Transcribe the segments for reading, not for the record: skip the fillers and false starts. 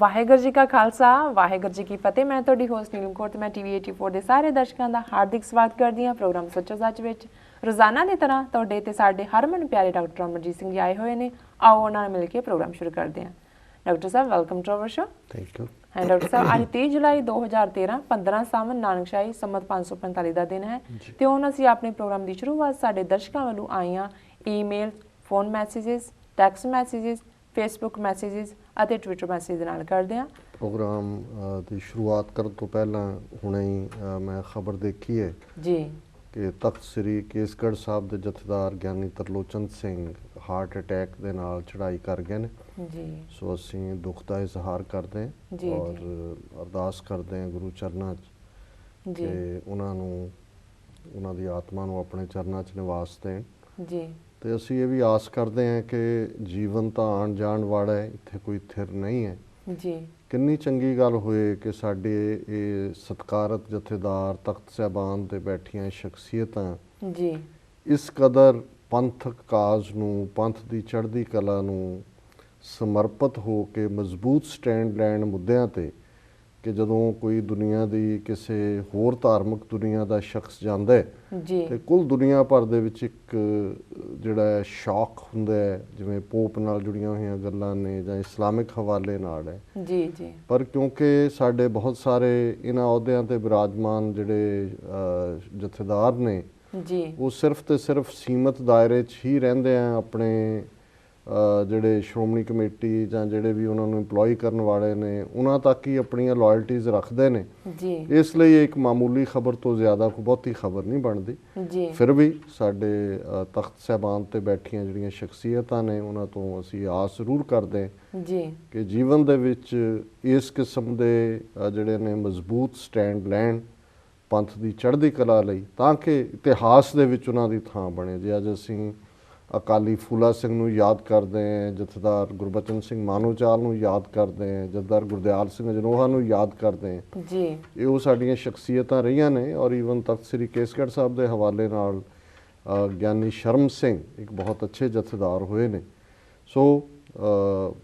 ਵਾਹਿਗੁਰੂ ਜੀ ਕਾ ਖਾਲਸਾ ਵਾਹਿਗੁਰੂ ਜੀ ਕੀ ਫਤਿਹ। ਮੈਂ ਤੁਹਾਡੀ ਹੋਸਟ ਨੀਲਮ ਕੌਰ ਤੇ ਮੈਂ ਟੀਵੀ 84 ਦੇ ਸਾਰੇ ਦਰਸ਼ਕਾਂ ਦਾ ਹਾਰਦਿਕ ਸਵਾਗਤ ਕਰਦੀ ਹਾਂ ਪ੍ਰੋਗਰਾਮ ਸੱਚੋ ਸੱਚ ਵਿੱਚ। ਰੋਜ਼ਾਨਾ ਦੀ ਤਰ੍ਹਾਂ ਤੁਹਾਡੇ ਤੇ ਸਾਡੇ ਹਰਮਨ ਪਿਆਰੇ ਡਾਕਟਰ ਅਮਰਜੀਤ ਸਿੰਘ ਜੀ ਆਏ ਹੋਏ ਨੇ। ਆਓ ਉਹਨਾਂ ਨਾਲ ਮਿਲ ਕੇ ਪ੍ਰੋਗਰਾਮ ਸ਼ੁਰੂ ਕਰਦੇ ਹਾਂ। ਡਾਕਟਰ ਸਾਹਿਬ welcome to our show. Thank you. ਹਾਂ ਡਾਕਟਰ ਸਾਹਿਬ, ਅੱਜ 30 ਜੁਲਾਈ 2013 15 ਸਾਵਣ ਨਾਨਕਸ਼ਾਹੀ ਸੰਮਤ 545 ਦਾ ਦਿਨ ਹੈ ਤੇ ਹੁਣ ਅਸੀਂ ਆਪਣੇ ਪ੍ਰੋਗਰਾਮ ਦੀ ਸ਼ੁਰੂਆਤ ਸਾਡੇ ਦਰਸ਼ਕਾਂ ਵੱਲੋਂ ਆਈਆਂ email, phone messages, text messages, Facebook messages ਅਤੇ ਟਵਿੱਟਰ ਮੈਸੇਜ ਦੇ ਨਾਲ ਕਰਦੇ ਹਾਂ। ਪ੍ਰੋਗਰਾਮ ਦੀ ਸ਼ੁਰੂਆਤ ਕਰਨ ਤੋਂ ਪਹਿਲਾਂ ਹੁਣੇ ਹੀ ਮੈਂ ਖਬਰ ਦੇਖੀ ਹੈ ਜੀ ਕਿ ਤਖਤ ਸ੍ਰੀ ਕੇਸਗੜ੍ਹ ਸਾਹਿਬ ਦੇ ਜਥੇਦਾਰ ਗਿਆਨੀ ਤਰਲੋਚਨ ਸਿੰਘ ਹਾਰਟ ਅਟੈਕ ਦੇ ਨਾਲ ਚੜ੍ਹਾਈ ਕਰ ਗਏ ਨੇ ਜੀ। ਸੋ ਅਸੀਂ ਦੁੱਖ ਦਾ ਇਜ਼ਹਾਰ ਕਰਦੇ ਹਾਂ ਔਰ ਅਰਦਾਸ ਕਰਦੇ ਹਾਂ ਗੁਰੂ ਚਰਨਾਂ 'ਚ ਕਿ ਉਹਨਾਂ ਦੀ ਆਤਮਾ ਨੂੰ ਆਪਣੇ ਚਰਨਾਂ 'ਚ ਨਿਵਾਸ ਦੇਣ ਜੀ। ਤੇ ਅਸੀਂ ਇਹ ਵੀ ਆਸ ਕਰਦੇ ਹਾਂ ਕਿ ਜੀਵਨ ਤਾਂ ਆਉਣ ਜਾਣ ਵਾਲਾ ਹੈ, ਇੱਥੇ ਕੋਈ ਥਿਰ ਨਹੀਂ ਹੈ ਜੀ। ਕਿੰਨੀ ਚੰਗੀ ਗੱਲ ਹੋਏ ਕਿ ਸਾਡੇ ਇਹ ਸਤਿਕਾਰਤ ਜਥੇਦਾਰ ਤਖਤ ਸਾਹਿਬਾਨ ਤੇ ਬੈਠੀਆਂ ਸ਼ਖਸੀਅਤਾਂ ਜੀ ਇਸ ਕਦਰ ਪੰਥਕ ਕਾਜ਼ ਨੂੰ, ਪੰਥ ਦੀ ਚੜ੍ਹਦੀ ਕਲਾ ਨੂੰ ਸਮਰਪਿਤ ਹੋ ਕੇ ਮਜ਼ਬੂਤ ਸਟੈਂਡ ਲੈਣ ਮੁੱਦਿਆਂ ਤੇ ਕਿ ਜਦੋਂ ਕੋਈ ਦੁਨੀਆ ਦੀ ਕਿਸੇ ਹੋਰ ਧਾਰਮਿਕ ਦੁਨੀਆ ਦਾ ਸ਼ਖਸ ਜਾਂਦਾ ਹੈ ਜੀ ਤੇ ਕੁੱਲ ਦੁਨੀਆ ਭਰ ਦੇ ਵਿੱਚ ਇੱਕ ਜਿਹੜਾ ਸ਼ੌਕ ਹੁੰਦਾ ਹੈ, ਜਿਵੇਂ ਪੋਪ ਨਾਲ ਜੁੜੀਆਂ ਹੋਈਆਂ ਗੱਲਾਂ ਨੇ ਜਾਂ ਇਸਲਾਮਿਕ ਹਵਾਲੇ ਨਾਲ ਹੈ ਜੀ ਜੀ। ਪਰ ਕਿਉਂਕਿ ਸਾਡੇ ਬਹੁਤ ਸਾਰੇ ਇਹਨਾਂ ਅਹੁਦਿਆਂ ਤੇ ਬਿਰਾਜਮਾਨ ਜਿਹੜੇ ਜਥੇਦਾਰ ਨੇ ਜੀ ਉਹ ਸਿਰਫ ਤੇ ਸਿਰਫ ਸੀਮਤ ਦਾਇਰੇ 'ਚ ਹੀ ਰਹਿੰਦੇ ਆ ਆਪਣੇ ਜਿਹੜੇ ਸ਼੍ਰੋਮਣੀ ਕਮੇਟੀ ਜਾਂ ਜਿਹੜੇ ਵੀ ਉਹਨਾਂ ਨੂੰ ਇੰਪਲੋਈ ਕਰਨ ਵਾਲੇ ਨੇ ਉਹਨਾਂ ਤੱਕ ਹੀ ਆਪਣੀਆਂ ਲਾਇਲਟੀਜ਼ ਰੱਖਦੇ ਨੇ ਜੀ। ਇਸ ਲਈ ਇੱਕ ਮਾਮੂਲੀ ਖਬਰ ਤੋਂ ਜ਼ਿਆਦਾ ਕੋਈ ਬਹੁਤੀ ਖਬਰ ਨਹੀਂ ਬਣਦੀ ਜੀ। ਫਿਰ ਵੀ ਸਾਡੇ ਤਖਤ ਸਾਹਿਬਾਨ ਤੇ ਬੈਠੀਆਂ ਜਿਹੜੀਆਂ ਸ਼ਖਸੀਅਤਾਂ ਨੇ ਉਹਨਾਂ ਤੋਂ ਅਸੀਂ ਆਸ ਜ਼ਰੂਰ ਕਰਦੇ ਜੀ ਕਿ ਜੀਵਨ ਦੇ ਵਿੱਚ ਇਸ ਕਿਸਮ ਦੇ ਜਿਹੜੇ ਨੇ ਮਜ਼ਬੂਤ ਸਟੈਂਡ ਲੈਣ ਪੰਥ ਦੀ ਚੜ੍ਹਦੀ ਕਲਾ ਲਈ ਤਾਂ ਕਿ ਇਤਿਹਾਸ ਦੇ ਵਿੱਚ ਉਹਨਾਂ ਦੀ ਥਾਂ ਬਣੇ। ਜੇ ਅੱਜ ਅਸੀਂ ਅਕਾਲੀ ਫੂਲਾ ਸਿੰਘ ਨੂੰ ਯਾਦ ਕਰਦੇ ਹਾਂ, ਜਥੇਦਾਰ ਗੁਰਬਚਨ ਸਿੰਘ ਮਾਨੋਚਾਲ ਨੂੰ ਯਾਦ ਕਰਦੇ ਹਾਂ, ਜਥੇਦਾਰ ਗੁਰਦਿਆਲ ਸਿੰਘ ਅਜਨੋਹਾ ਨੂੰ ਯਾਦ ਕਰਦੇ ਹਾਂ ਜੀ, ਇਹ ਉਹ ਸਾਡੀਆਂ ਸ਼ਖਸੀਅਤਾਂ ਰਹੀਆਂ ਨੇ। ਔਰ ਈਵਨ ਤਖਤ ਸ੍ਰੀ ਕੇਸਗੜ੍ਹ ਸਾਹਿਬ ਦੇ ਹਵਾਲੇ ਨਾਲ ਗਿਆਨੀ ਸ਼ਰਮ ਸਿੰਘ ਇੱਕ ਬਹੁਤ ਅੱਛੇ ਜਥੇਦਾਰ ਹੋਏ ਨੇ। ਸੋ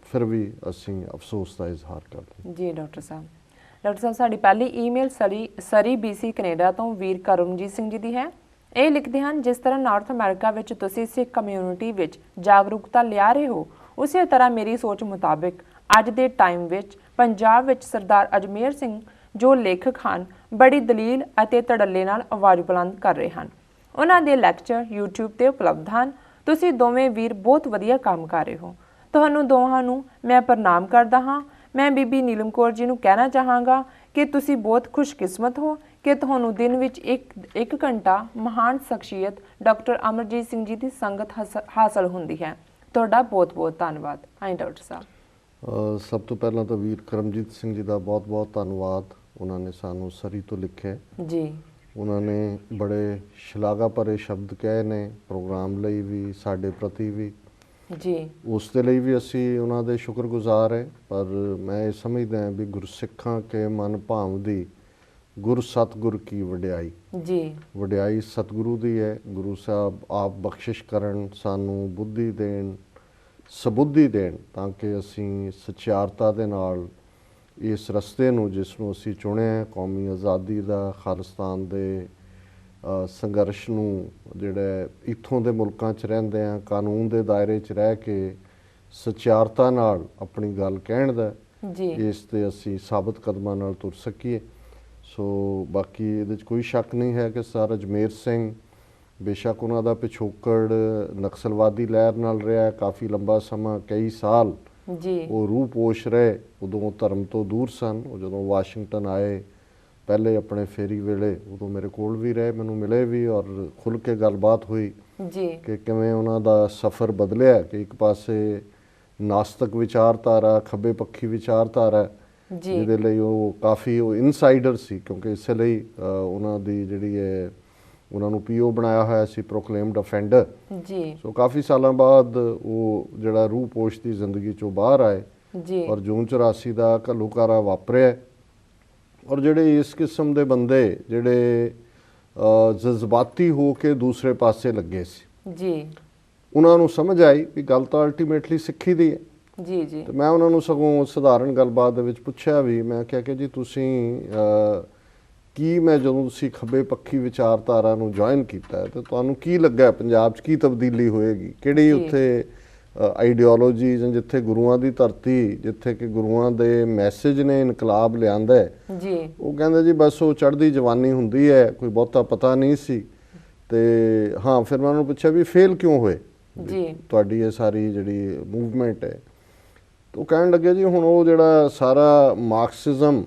ਫਿਰ ਵੀ ਅਸੀਂ ਅਫਸੋਸ ਦਾ ਇਜ਼ਹਾਰ ਕਰਦੇ ਜੀ। ਡਾਕਟਰ ਸਾਹਿਬ ਸਾਡੀ ਪਹਿਲੀ ਈਮੇਲ ਸਰੀ BC ਕੈਨੇਡਾ ਤੋਂ ਵੀਰ ਕਰਮਜੀਤ ਸਿੰਘ ਜੀ ਦੀ ਹੈ। ਇਹ ਲਿਖਦੇ ਹਨ, ਜਿਸ ਤਰ੍ਹਾਂ ਨਾਰਥ ਅਮਰੀਕਾ ਵਿੱਚ ਤੁਸੀਂ ਸਿੱਖ ਕਮਿਊਨਿਟੀ ਵਿੱਚ ਜਾਗਰੂਕਤਾ ਲਿਆ ਰਹੇ ਹੋ, ਉਸੇ ਤਰ੍ਹਾਂ ਮੇਰੀ ਸੋਚ ਮੁਤਾਬਿਕ ਅੱਜ ਦੇ ਟਾਈਮ ਵਿੱਚ ਪੰਜਾਬ ਵਿੱਚ ਸਰਦਾਰ ਅਜਮੇਰ ਸਿੰਘ ਜੋ ਲੇਖਕ ਹਨ ਬੜੀ ਦਲੀਲ ਅਤੇ ਧੜੱਲੇ ਨਾਲ ਆਵਾਜ਼ ਬੁਲੰਦ ਕਰ ਰਹੇ ਹਨ। ਉਹਨਾਂ ਦੇ ਲੈਕਚਰ YouTube ਤੇ ਉਪਲਬਧ ਹਨ। ਤੁਸੀਂ ਦੋਵੇਂ ਵੀਰ ਬਹੁਤ ਵਧੀਆ ਕੰਮ ਕਰ ਰਹੇ ਹੋ। ਤੁਹਾਨੂੰ ਦੋਹਾਂ ਨੂੰ ਮੈਂ ਪ੍ਰਣਾਮ ਕਰਦਾ ਹਾਂ। ਮੈਂ ਬੀਬੀ ਨੀਲਮ ਕੌਰ ਜੀ ਨੂੰ ਕਹਿਣਾ ਚਾਹਾਂਗਾ ਕਿ ਤੁਸੀਂ ਬਹੁਤ ਖੁਸ਼ਕਿਸਮਤ ਹੋ ਕਿ ਤੁਹਾਨੂੰ ਦਿਨ ਵਿੱਚ ਇੱਕ ਘੰਟਾ ਮਹਾਨ ਸ਼ਖਸੀਅਤ ਡਾਕਟਰ ਅਮਰਜੀਤ ਸਿੰਘ ਜੀ ਦੀ ਸੰਗਤ ਹਾਸਲ ਹੁੰਦੀ ਹੈ। ਤੁਹਾਡਾ ਬਹੁਤ ਬਹੁਤ ਧੰਨਵਾਦ। ਹਾਂ ਡਾਕਟਰ ਸਾਹਿਬ, ਸਭ ਤੋਂ ਪਹਿਲਾਂ ਤਾਂ ਵੀਰ ਕਰਮਜੀਤ ਸਿੰਘ ਜੀ ਦਾ ਬਹੁਤ ਬਹੁਤ ਧੰਨਵਾਦ। ਉਹਨਾਂ ਨੇ ਸਾਨੂੰ ਸਰੀ ਤੋਂ ਲਿਖਿਆ ਜੀ। ਉਹਨਾਂ ਨੇ ਬੜੇ ਸ਼ਲਾਘਾ ਭਰੇ ਸ਼ਬਦ ਕਹੇ ਨੇ ਪ੍ਰੋਗਰਾਮ ਲਈ ਵੀ, ਸਾਡੇ ਪ੍ਰਤੀ ਵੀ ਜੀ। ਉਸ ਦੇ ਲਈ ਵੀ ਅਸੀਂ ਉਹਨਾਂ ਦੇ ਸ਼ੁਕਰਗੁਜ਼ਾਰ ਹੈ। ਪਰ ਮੈਂ ਇਹ ਸਮਝਦਾ ਹਾਂ ਵੀ ਗੁਰਸਿੱਖਾਂ ਕੇ ਮਨ ਭਾਉਂਦੀ ਗੁਰ ਸਤਿਗੁਰ ਕੀ ਵਡਿਆਈ ਜੀ। ਵਡਿਆਈ ਸਤਿਗੁਰੂ ਦੀ ਹੈ। ਗੁਰੂ ਸਾਹਿਬ ਆਪ ਬਖਸ਼ਿਸ਼ ਕਰਨ, ਸਾਨੂੰ ਬੁੱਧੀ ਦੇਣ, ਸਬੁੱਧੀ ਦੇਣ ਤਾਂ ਕਿ ਅਸੀਂ ਸਚਿਆਰਤਾ ਦੇ ਨਾਲ ਇਸ ਰਸਤੇ ਨੂੰ ਜਿਸ ਨੂੰ ਅਸੀਂ ਚੁਣਿਆ ਕੌਮੀ ਆਜ਼ਾਦੀ ਦਾ, ਖਾਲਿਸਤਾਨ ਦੇ ਸੰਘਰਸ਼ ਨੂੰ ਜਿਹੜਾ ਇੱਥੋਂ ਦੇ ਮੁਲਕਾਂ 'ਚ ਰਹਿੰਦੇ ਆ ਕਾਨੂੰਨ ਦੇ ਦਾਇਰੇ 'ਚ ਰਹਿ ਕੇ ਸਚਿਆਰਤਾ ਨਾਲ ਆਪਣੀ ਗੱਲ ਕਹਿਣ ਦਾ ਜੀ, ਇਸ ਤੇ ਅਸੀਂ ਸਾਬਤ ਕਦਮਾਂ ਨਾਲ ਤੁਰ ਸਕੀਏ। ਸੋ ਬਾਕੀ ਇਹਦੇ 'ਚ ਕੋਈ ਸ਼ੱਕ ਨਹੀਂ ਹੈ ਕਿ ਸਰ ਅਜਮੇਰ ਸਿੰਘ ਬੇਸ਼ੱਕ ਉਹਨਾਂ ਦਾ ਪਿਛੋਕੜ ਨਕਸਲਵਾਦੀ ਲਹਿਰ ਨਾਲ ਰਿਹਾ ਕਾਫੀ ਲੰਬਾ ਸਮਾਂ, ਕਈ ਸਾਲ ਜੀ। ਉਹ ਰੂਪੋਸ਼ ਰਹੇ। ਉਦੋਂ ਧਰਮ ਤੋਂ ਦੂਰ ਸਨ। ਉਹ ਜਦੋਂ ਵਾਸ਼ਿੰਗਟਨ ਆਏ ਪਹਿਲੇ ਆਪਣੇ ਫੇਰੀ ਵੇਲੇ ਉਦੋਂ ਮੇਰੇ ਕੋਲ ਵੀ ਰਹੇ, ਮੈਨੂੰ ਮਿਲੇ ਵੀ ਔਰ ਖੁੱਲ੍ਹ ਕੇ ਗੱਲਬਾਤ ਹੋਈ ਜੀ ਕਿ ਕਿਵੇਂ ਉਹਨਾਂ ਦਾ ਸਫ਼ਰ ਬਦਲਿਆ ਕਿ ਇੱਕ ਪਾਸੇ ਨਾਸਤਕ ਵਿਚਾਰਧਾਰਾ, ਖੱਬੇ ਪੱਖੀ ਵਿਚਾਰਧਾਰਾ ਜਿਹਦੇ ਲਈ ਉਹ ਕਾਫੀ ਇਨਸਾਈਡਰ ਸੀ ਕਿਉਂਕਿ ਇਸੇ ਲਈ ਉਹਨਾਂ ਦੀ ਜਿਹੜੀ ਹੈ ਉਹਨਾਂ ਨੂੰ PO ਬਣਾਇਆ ਹੋਇਆ ਸੀ, ਪ੍ਰੋਕਲੇਮਡ ਅਫੈਂਡਰ ਜੀ। ਸੋ ਕਾਫੀ ਸਾਲਾਂ ਬਾਅਦ ਉਹ ਜਿਹੜਾ ਰੂਪੋਸ਼ ਦੀ ਜ਼ਿੰਦਗੀ 'ਚੋਂ ਬਾਹਰ ਆਏ ਜੀ ਔਰ ਜੂਨ 84 ਦਾ ਘੱਲੂਘਾਰਾ ਵਾਪਰਿਆ। ਔਰ ਜਿਹੜੇ ਇਸ ਕਿਸਮ ਦੇ ਬੰਦੇ ਜਿਹੜੇ ਜਜ਼ਬਾਤੀ ਹੋ ਕੇ ਦੂਸਰੇ ਪਾਸੇ ਲੱਗੇ ਸੀ ਜੀ, ਉਹਨਾਂ ਨੂੰ ਸਮਝ ਆਈ ਵੀ ਗੱਲ ਤਾਂ ਅਲਟੀਮੇਟਲੀ ਸਿੱਖੀ ਦੀ ਹੈ। ਜੀ ਜੀ ਤੇ ਮੈਂ ਉਹਨਾਂ ਨੂੰ ਸਗੋਂ ਸਧਾਰਨ ਗੱਲਬਾਤ ਦੇ ਵਿੱਚ ਪੁੱਛਿਆ ਵੀ, ਮੈਂ ਕਿਹਾ ਕਿ ਜੀ ਤੁਸੀਂ ਕੀ, ਮੈਂ ਜਦੋਂ ਤੁਸੀਂ ਖੱਬੇ ਪੱਖੀ ਵਿਚਾਰਧਾਰਾ ਨੂੰ ਜੁਆਇਨ ਕੀਤਾ ਤੇ ਤੁਹਾਨੂੰ ਕੀ ਲੱਗਾ ਪੰਜਾਬ 'ਚ ਕੀ ਤਬਦੀਲੀ ਹੋਏਗੀ, ਕਿਹੜੀ ਉੱਥੇ ਆਈਡੀਓਲੋਜੀ, ਜਿੱਥੇ ਗੁਰੂਆਂ ਦੀ ਧਰਤੀ, ਜਿੱਥੇ ਕਿ ਗੁਰੂਆਂ ਦੇ ਮੈਸੇਜ ਨੇ ਇਨਕਲਾਬ ਲਿਆਂਦਾ ਹੈ ਜੀ। ਉਹ ਕਹਿੰਦੇ ਜੀ ਬਸ ਉਹ ਚੜ੍ਹਦੀ ਜਵਾਨੀ ਹੁੰਦੀ ਹੈ, ਕੋਈ ਬਹੁਤਾ ਪਤਾ ਨਹੀਂ ਸੀ। ਤੇ ਹਾਂ, ਫਿਰ ਮੈਂ ਉਹਨੂੰ ਪੁੱਛਿਆ ਵੀ ਫੇਲ ਕਿਉਂ ਹੋਏ ਜੀ ਤੁਹਾਡੀ ਇਹ ਸਾਰੀ ਜਿਹੜੀ ਮੂਵਮੈਂਟ ਹੈ। ਉਹ ਕਹਿਣ ਲੱਗੇ ਜੀ ਹੁਣ ਉਹ ਜਿਹੜਾ ਸਾਰਾ ਮਾਰਕਸਿਜ਼ਮ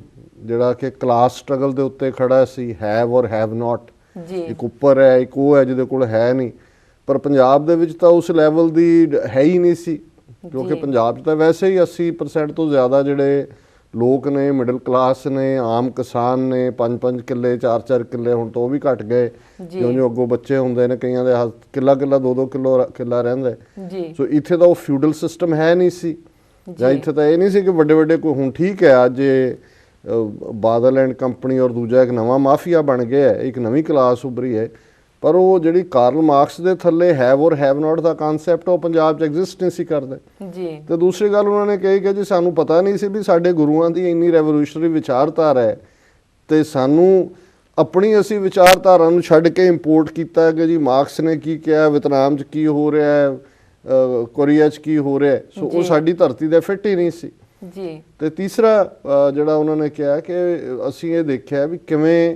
ਜਿਹੜਾ ਕਿ ਕਲਾਸ ਸਟਰਗਲ ਦੇ ਉੱਤੇ ਖੜਾ ਸੀ, ਹੈਵ ਔਰ ਹੈਵ ਨਾਟ, ਜੀ ਇੱਕ ਉੱਪਰ ਹੈ ਇੱਕ ਉਹ ਹੈ ਜਿਹਦੇ ਕੋਲ ਹੈ ਨਹੀਂ, ਪਰ ਪੰਜਾਬ ਦੇ ਵਿੱਚ ਤਾਂ ਉਸ ਲੈਵਲ ਦੀ ਹੈ ਹੀ ਨਹੀਂ ਸੀ, ਕਿਉਂਕਿ ਪੰਜਾਬ 'ਚ ਤਾਂ ਵੈਸੇ ਹੀ 80% ਤੋਂ ਜ਼ਿਆਦਾ ਜਿਹੜੇ ਲੋਕ ਨੇ ਮਿਡਲ ਕਲਾਸ ਨੇ, ਆਮ ਕਿਸਾਨ ਨੇ, 5-5 ਕਿੱਲੇ 4-4 ਕਿੱਲੇ, ਹੁਣ ਤਾਂ ਉਹ ਵੀ ਘਟ ਗਏ ਜਿਉਂ-ਜਿਉਂ ਅੱਗੋਂ ਬੱਚੇ ਹੁੰਦੇ ਨੇ, ਕਈਆਂ ਦੇ ਹੱਥ ਕਿੱਲਾ 2-2 ਕਿੱਲਾ ਰਹਿੰਦਾ ਜੀ। ਸੋ ਇੱਥੇ ਤਾਂ ਉਹ ਫਿਊਡਲ ਸਿਸਟਮ ਹੈ ਨਹੀਂ ਸੀ, ਜਾਂ ਇੱਥੇ ਤਾਂ ਇਹ ਨਹੀਂ ਸੀ ਕਿ ਵੱਡੇ ਕੋਈ, ਹੁਣ ਠੀਕ ਹੈ ਅੱਜ ਬਾਦਲ ਐਂਡ ਕੰਪਨੀ ਔਰ ਦੂਜਾ ਇੱਕ ਨਵਾਂ ਮਾਫੀਆ ਬਣ ਗਿਆ, ਇੱਕ ਨਵੀਂ ਕਲਾਸ ਉੱਭਰੀ ਹੈ, ਪਰ ਉਹ ਜਿਹੜੀ ਕਾਰਲ ਮਾਰਕਸ ਦੇ ਥੱਲੇ ਹੈਵ ਔਰ ਹੈਵ ਨਾਟ ਦਾ ਕਨਸੈਪਟ ਉਹ ਪੰਜਾਬ 'ਚ ਐਗਜ਼ਿਸਟ ਨਹੀਂ ਸੀ ਕਰਦਾ ਜੀ। ਤੇ ਦੂਸਰੀ ਗੱਲ ਉਹਨਾਂ ਨੇ ਕਹੀ ਕਿ ਜੀ ਸਾਨੂੰ ਪਤਾ ਨਹੀਂ ਸੀ ਵੀ ਸਾਡੇ ਗੁਰੂਆਂ ਦੀ ਇੰਨੀ ਰੈਵੋਲੂਸ਼ਨਰੀ ਵਿਚਾਰਧਾਰਾ ਹੈ ਤੇ ਸਾਨੂੰ ਆਪਣੀ ਅਸੀਂ ਵਿਚਾਰਧਾਰਾ ਨੂੰ ਛੱਡ ਕੇ ਇੰਪੋਰਟ ਕੀਤਾ ਕਿ ਜੀ ਮਾਰਕਸ ਨੇ ਕੀ ਕਿਹਾ, ਵੀਅਤਨਾਮ 'ਚ ਕੀ ਹੋ ਰਿਹਾ ਹੈ, ਕੋਰੀਆ 'ਚ ਕੀ ਹੋ ਰਿਹਾ, ਸੋ ਉਹ ਸਾਡੀ ਧਰਤੀ ਦੇ ਫਿੱਟ ਹੀ ਨਹੀਂ ਸੀ ਜੀ। ਤੇ ਤੀਸਰਾ ਜਿਹੜਾ ਉਹਨਾਂ ਨੇ ਕਿਹਾ ਕਿ ਅਸੀਂ ਇਹ ਦੇਖਿਆ ਵੀ ਕਿਵੇਂ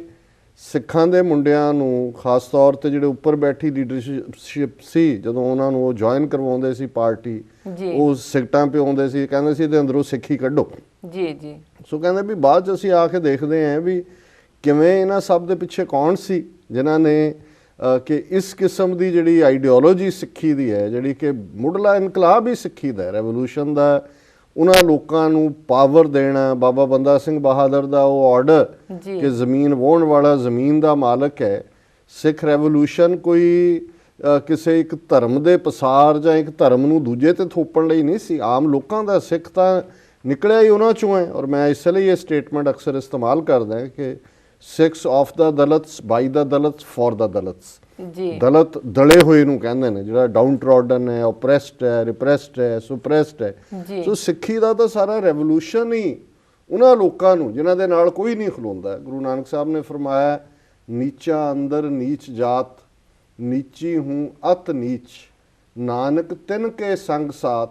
ਸਿੱਖਾਂ ਦੇ ਮੁੰਡਿਆਂ ਨੂੰ, ਖਾਸ ਤੌਰ ਤੇ ਜਿਹੜੇ ਉੱਪਰ ਬੈਠੀ ਲੀਡਰਸ਼ਿਪ ਸੀ, ਜਦੋਂ ਉਹਨਾਂ ਨੂੰ ਉਹ ਜੁਆਇਨ ਕਰਵਾਉਂਦੇ ਸੀ ਪਾਰਟੀ, ਉਹ ਸਿਗਟਾਂ ਪਿਆਉਂਦੇ ਸੀ, ਕਹਿੰਦੇ ਸੀ ਤੇ ਅੰਦਰੋਂ ਸਿੱਖੀ ਕੱਢੋ ਜੀ ਜੀ। ਸੋ ਕਹਿੰਦੇ ਵੀ ਬਾਅਦ 'ਚ ਅਸੀਂ ਆ ਕੇ ਦੇਖਦੇ ਹਾਂ ਵੀ ਕਿਵੇਂ ਇਹਨਾਂ ਸਭ ਦੇ ਪਿੱਛੇ ਕੌਣ ਸੀ ਜਿਨ੍ਹਾਂ ਨੇ ਕਿ ਇਸ ਕਿਸਮ ਦੀ ਜਿਹੜੀ ਆਈਡੀਓਲੋਜੀ ਸਿੱਖੀ ਦੀ ਹੈ, ਜਿਹੜੀ ਕਿ ਮੁੱਢਲਾ ਇਨਕਲਾਬ ਹੀ ਸਿੱਖੀ ਦਾ, ਰੈਵੋਲੂਸ਼ਨ ਦਾ, ਉਹਨਾਂ ਲੋਕਾਂ ਨੂੰ ਪਾਵਰ ਦੇਣਾ, ਬਾਬਾ ਬੰਦਾ ਸਿੰਘ ਬਹਾਦਰ ਦਾ ਉਹ ਆਰਡਰ ਕਿ ਜ਼ਮੀਨ ਵਾਹੁਣ ਵਾਲਾ ਜ਼ਮੀਨ ਦਾ ਮਾਲਕ ਹੈ। ਸਿੱਖ ਰੈਵੋਲੂਸ਼ਨ ਕੋਈ ਕਿਸੇ ਇੱਕ ਧਰਮ ਦੇ ਪਸਾਰ ਜਾਂ ਇੱਕ ਧਰਮ ਨੂੰ ਦੂਜੇ ਤੇ ਥੋਪਣ ਲਈ ਨਹੀਂ ਸੀ, ਆਮ ਲੋਕਾਂ ਦਾ। ਸਿੱਖ ਤਾਂ ਨਿਕਲਿਆ ਹੀ ਉਹਨਾਂ ਚੋਂ ਹੈ, ਔਰ ਮੈਂ ਇਸ ਲਈ ਇਹ ਸਟੇਟਮੈਂਟ ਅਕਸਰ ਇਸਤੇਮਾਲ ਕਰਦਾ ਕਿ Sikhs of the Dalits, by the Dalits, for the Dalits. Dalit ਦਲੇ ਹੋਏ ਨੂੰ ਕਹਿੰਦੇ ਨੇ, ਜਿਹੜਾ ਡਾਊਨ ਟਰੋਡਨ ਹੈ, ਓਪਰੈਸਡ ਹੈ, ਰਿਪਰੈਸਡ ਹੈ, ਸੁਪਰੈਸਡ ਹੈ। ਸੋ ਸਿੱਖੀ ਦਾ ਤਾਂ ਸਾਰਾ ਰੈਵੋਲੂਸ਼ਨ ਹੀ ਉਹਨਾਂ ਲੋਕਾਂ ਨੂੰ ਜਿਨ੍ਹਾਂ ਦੇ ਨਾਲ ਕੋਈ ਨਹੀਂ ਖਲੋਂਦਾ। ਗੁਰੂ ਨਾਨਕ ਸਾਹਿਬ ਨੇ ਫਰਮਾਇਆ, ਨੀਚਾ ਅੰਦਰ ਨੀਚ ਜਾਤ, ਨੀਚੀ ਹੂੰ ਅਤ ਨੀਚ, ਨਾਨਕ ਤਿਨ ਕੇ ਸੰਗ ਸਾਥ,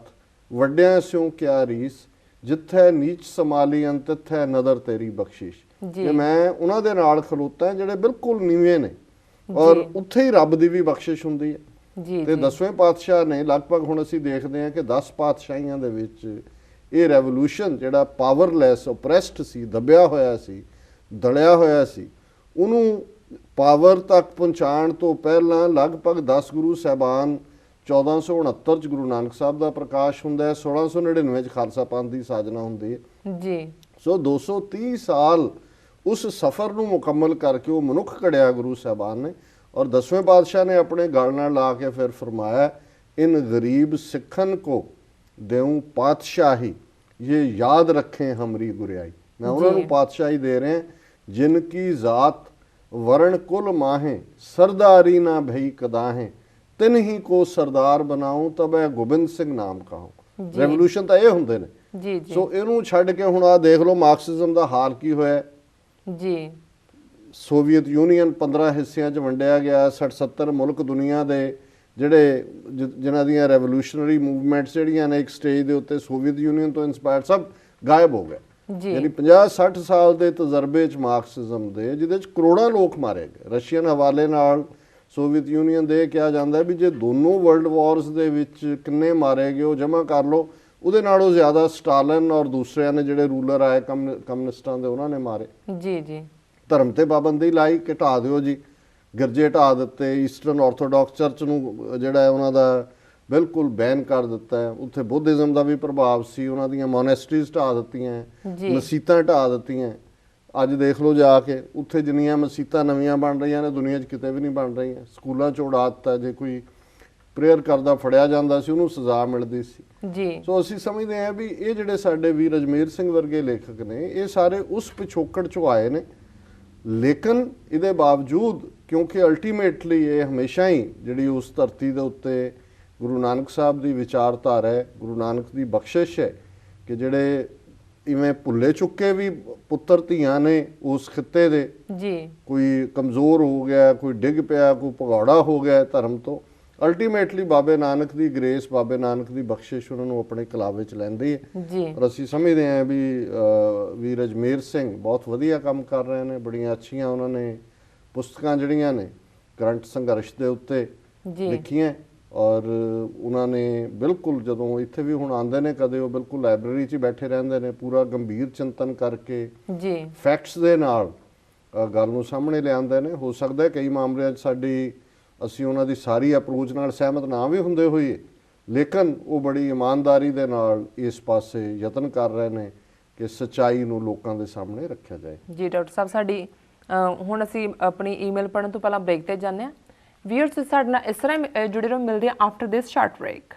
ਵੱਡਿਆਂ ਸਿਉ ਕਿਆ ਰੀਸ, ਜਿੱਥੇ ਨੀਚ ਸਮਾਲੀ ਤਿੱਥੈ ਨਦਰ ਤੇਰੀ ਬਖਸ਼ਿਸ਼। ਕਿ ਮੈਂ ਉਹਨਾਂ ਦੇ ਨਾਲ ਖਲੋਤਾ ਜਿਹੜੇ ਬਿਲਕੁਲ ਨੀਵੇਂ ਨੇ, ਔਰ ਉੱਥੇ ਹੀ ਰੱਬ ਦੀ ਵੀ ਬਖਸ਼ਿਸ਼ ਹੁੰਦੀ ਹੈ। ਤੇ 10ਵੇਂ ਪਾਤਸ਼ਾਹ ਨੇ ਲਗਭਗ, ਹੁਣ ਅਸੀਂ ਦੇਖਦੇ ਹਾਂ ਕਿ 10 ਪਾਤਸ਼ਾਹੀਆਂ ਦੇ ਵਿੱਚ ਇਹ ਰੈਵੋਲੂਸ਼ਨ ਜਿਹੜਾ ਪਾਵਰਲੈਸ, ਓਪਰੈਸਡ ਸੀ, ਦਬਿਆ ਹੋਇਆ ਸੀ, ਦਲਿਆ ਹੋਇਆ ਸੀ, ਉਹਨੂੰ ਪਾਵਰ ਤੱਕ ਪਹੁੰਚਾਉਣ ਤੋਂ ਪਹਿਲਾਂ ਲਗਭਗ 10 ਗੁਰੂ ਸਾਹਿਬਾਨ, 1469 ਚ ਗੁਰੂ ਨਾਨਕ ਸਾਹਿਬ ਦਾ ਪ੍ਰਕਾਸ਼ ਹੁੰਦਾ ਹੈ, 1699 ਚ ਖਾਲਸਾ ਪੰਥ ਦੀ ਸਾਜਨਾ ਹੁੰਦੀ ਹੈ ਜੀ। ਸੋ 230 ਸਾਲ ਉਸ ਸਫ਼ਰ ਨੂੰ ਮੁਕੰਮਲ ਕਰਕੇ ਉਹ ਮਨੁੱਖ ਘੜਿਆ ਗੁਰੂ ਸਾਹਿਬਾਨ ਨੇ। ਔਰ 10ਵੇਂ ਪਾਤਸ਼ਾਹ ਨੇ ਆਪਣੇ ਗਲ ਨਾਲ ਲਾ ਕੇ ਫਿਰ ਫਰਮਾਇਆ, ਇਨ ਗਰੀਬ ਸਿੱਖਨ ਕੋ ਦੇਉ ਪਾਤਸ਼ਾਹੀ, ਇਹ ਯਾਦ ਰੱਖੇ ਹਮਰੀ ਗੁਰਿਆਈ। ਮੈਂ ਉਹਨਾਂ ਨੂੰ ਪਾਤਸ਼ਾਹੀ ਦੇ ਰਿਹਾ, ਜਿਨ ਕੀ ਜ਼ਾਤ ਵਰਣ ਕੁਲ ਮਾਹੇ, ਸਰਦਾਰੀ ਨਾ ਭਈ ਕਦਾਹੇ, ਤਿਨ ਹੀ ਕੋ ਸਰਦਾਰ ਬਣਾਉ, ਤਬੈ ਗੋਬਿੰਦ ਸਿੰਘ ਨਾਮ ਕਹਾਉ। ਰੈਵੋਲੂਸ਼ਨ ਤਾਂ ਇਹ ਹੁੰਦੇ ਨੇ। ਸੋ ਇਹਨੂੰ ਛੱਡ ਕੇ ਹੁਣ ਆ ਦੇਖ ਲਓ ਮਾਰਕਸਿਜ਼ਮ ਦਾ ਹਾਲ ਕੀ ਹੋਇਆ ਜੀ। ਸੋਵੀਅਤ ਯੂਨੀਅਨ 15 ਹਿੱਸਿਆਂ 'ਚ ਵੰਡਿਆ ਗਿਆ, 60-70 ਮੁਲਕ ਦੁਨੀਆ ਦੇ ਜਿਹੜੇ ਜਿਨ੍ਹਾਂ ਦੀਆਂ ਰੈਵੋਲੂਸ਼ਨਰੀ ਮੂਵਮੈਂਟਸ ਜਿਹੜੀਆਂ ਨੇ ਇੱਕ ਸਟੇਜ ਦੇ ਉੱਤੇ ਸੋਵੀਅਤ ਯੂਨੀਅਨ ਤੋਂ ਇਨਸਪਾਇਰਡ, ਸਭ ਗਾਇਬ ਹੋ ਗਏ। ਯਾਨੀ 50-60 ਸਾਲ ਦੇ ਤਜਰਬੇ 'ਚ ਮਾਰਕਸਿਜ਼ਮ ਦੇ, ਜਿਹਦੇ 'ਚ ਕਰੋੜਾਂ ਲੋਕ ਮਾਰੇ ਗਏ। ਰਸ਼ੀਅਨ ਹਵਾਲੇ ਨਾਲ ਸੋਵੀਅਤ ਯੂਨੀਅਨ ਦੇ ਕਿਹਾ ਜਾਂਦਾ ਵੀ ਜੇ ਦੋਨੋਂ ਵਰਲਡ ਵਾਰਸ ਦੇ ਵਿੱਚ ਕਿੰਨੇ ਮਾਰੇ ਗਏ ਉਹ ਜਮ੍ਹਾਂ ਕਰ ਲਓ, ਉਹਦੇ ਨਾਲੋਂ ਜ਼ਿਆਦਾ ਸਟਾਲਿਨ ਔਰ ਦੂਸਰਿਆਂ ਨੇ ਜਿਹੜੇ ਰੂਲਰ ਆਏ ਕਮਿਊਨਿਸਟਾਂ ਦੇ, ਉਹਨਾਂ ਨੇ ਮਾਰੇ ਜੀ। ਧਰਮ ਤੇ ਪਾਬੰਦੀ ਲਾਈ ਕਿ ਢਾ ਦਿਓ ਜੀ, ਗਿਰਜੇ ਢਾ ਦਿੱਤੇ, ਈਸਟਰਨ ਆਰਥੋਡਾਕਸ ਚਰਚ ਨੂੰ ਜਿਹੜਾ ਉਹਨਾਂ ਦਾ ਬਿਲਕੁਲ ਬੈਨ ਕਰ ਦਿੱਤਾ ਹੈ। ਉੱਥੇ ਬੁੱਧਿਜ਼ਮ ਦਾ ਵੀ ਪ੍ਰਭਾਵ ਸੀ, ਉਹਨਾਂ ਦੀਆਂ ਮੋਨੈਸਟਰੀਜ਼ ਢਾ ਦਿੱਤੀਆਂ, ਮਸੀਤਾਂ ਢਾ ਦਿੱਤੀਆਂ। ਅੱਜ ਦੇਖ ਲਓ ਜਾ ਕੇ ਉੱਥੇ ਜਿੰਨੀਆਂ ਮਸੀਤਾਂ ਨਵੀਆਂ ਬਣ ਰਹੀਆਂ ਨੇ ਦੁਨੀਆ 'ਚ ਕਿਤੇ ਵੀ ਨਹੀਂ ਬਣ ਰਹੀਆਂ। ਸਕੂਲਾਂ 'ਚ ਉਡਾ ਦਿੱਤਾ, ਜੇ ਕੋਈ ਪ੍ਰੇਅਰ ਕਰਦਾ ਫੜਿਆ ਜਾਂਦਾ ਸੀ ਉਹਨੂੰ ਸਜ਼ਾ ਮਿਲਦੀ ਸੀ। ਸੋ ਅਸੀਂ ਸਮਝਦੇ ਹਾਂ ਵੀ ਇਹ ਜਿਹੜੇ ਸਾਡੇ ਵੀਰ ਅਜਮੇਰ ਸਿੰਘ ਵਰਗੇ ਲੇਖਕ ਨੇ, ਇਹ ਸਾਰੇ ਉਸ ਪਿਛੋਕੜ 'ਚੋਂ ਆਏ ਨੇ। ਲੇਕਿਨ ਇਹਦੇ ਬਾਵਜੂਦ, ਕਿਉਂਕਿ ਅਲਟੀਮੇਟਲੀ ਇਹ ਹਮੇਸ਼ਾ ਹੀ ਜਿਹੜੀ ਉਸ ਧਰਤੀ ਦੇ ਉੱਤੇ ਗੁਰੂ ਨਾਨਕ ਸਾਹਿਬ ਦੀ ਵਿਚਾਰਧਾਰਾ ਹੈ, ਗੁਰੂ ਨਾਨਕ ਦੀ ਬਖਸ਼ਿਸ਼ ਹੈ ਕਿ ਜਿਹੜੇ ਇਵੇਂ ਭੁੱਲੇ ਚੁੱਕੇ ਵੀ ਪੁੱਤਰ ਧੀਆਂ ਨੇ ਉਸ ਖਿੱਤੇ ਦੇ, ਜੀ ਕੋਈ ਕਮਜ਼ੋਰ ਹੋ ਗਿਆ, ਕੋਈ ਡਿੱਗ ਪਿਆ, ਕੋਈ ਭਗੌੜਾ ਹੋ ਗਿਆ ਧਰਮ ਤੋਂ, ਅਲਟੀਮੇਟਲੀ ਬਾਬੇ ਨਾਨਕ ਦੀ ਗ੍ਰੇਸ, ਬਾਬੇ ਨਾਨਕ ਦੀ ਬਖਸ਼ਿਸ਼ ਉਹਨਾਂ ਨੂੰ ਆਪਣੇ ਕਲਾਵੇ ਚ ਲੈਂਦੀ ਹੈ। ਜੀ ਔਰ ਅਸੀਂ ਸਮਝਦੇ ਹਾਂ ਵੀ ਵੀਰ ਅਜਮੇਰ ਸਿੰਘ ਬਹੁਤ ਵਧੀਆ ਕੰਮ ਕਰ ਰਹੇ ਨੇ, ਬੜੀਆਂ ਅੱਛੀਆਂ ਉਹਨਾਂ ਨੇ ਪੁਸਤਕਾਂ ਜਿਹੜੀਆਂ ਨੇ ਕਰੰਟ ਸੰਘਰਸ਼ ਦੇ ਉੱਤੇ ਜੀ ਲਿਖੀਆਂ। ਔਰ ਉਹਨਾਂ ਨੇ ਬਿਲਕੁਲ ਜਦੋਂ ਇੱਥੇ ਵੀ ਹੁਣ ਆਉਂਦੇ ਨੇ ਕਦੇ, ਉਹ ਬਿਲਕੁਲ ਲਾਇਬ੍ਰੇਰੀ 'ਚ ਹੀ ਬੈਠੇ ਰਹਿੰਦੇ ਨੇ, ਪੂਰਾ ਗੰਭੀਰ ਚਿੰਤਨ ਕਰਕੇ ਜੀ ਫੈਕਟਸ ਦੇ ਨਾਲ ਗੱਲ ਨੂੰ ਸਾਹਮਣੇ ਲਿਆਉਂਦੇ ਨੇ। ਹੋ ਸਕਦਾ ਹੈ ਕਈ ਮਾਮਲਿਆਂ 'ਚ ਅਸੀਂ ਉਹਨਾਂ ਦੀ ਸਾਰੀ ਅਪਰੋਚ ਨਾਲ ਸਹਿਮਤ ਨਾ ਵੀ ਹੁੰਦੇ ਹੋਈਏ, ਲੇਕਿਨ ਉਹ ਬੜੀ ਇਮਾਨਦਾਰੀ ਦੇ ਨਾਲ ਇਸ ਪਾਸੇ ਯਤਨ ਕਰ ਰਹੇ ਨੇ ਕਿ ਸੱਚਾਈ ਨੂੰ ਲੋਕਾਂ ਦੇ ਸਾਹਮਣੇ ਰੱਖਿਆ ਜਾਏ। ਜੀ ਡਾਕਟਰ ਸਾਹਿਬ, ਹੁਣ ਅਸੀਂ ਆਪਣੀ ਈਮੇਲ ਪੜ੍ਹਨ ਤੋਂ ਪਹਿਲਾਂ ਬ੍ਰੇਕ ਤੇ ਜਾਂਦੇ ਹਾਂ। ਵੀਅਰਸ ਸਾਡੇ ਨਾਲ ਇਸ ਤਰ੍ਹਾਂ ਜੁੜੇ ਰਹੋ, ਮਿਲਦੇ ਆ ਆਫਟਰ ਦਿਸ ਸ਼ਾਰਟ ਬ੍ਰੇਕ।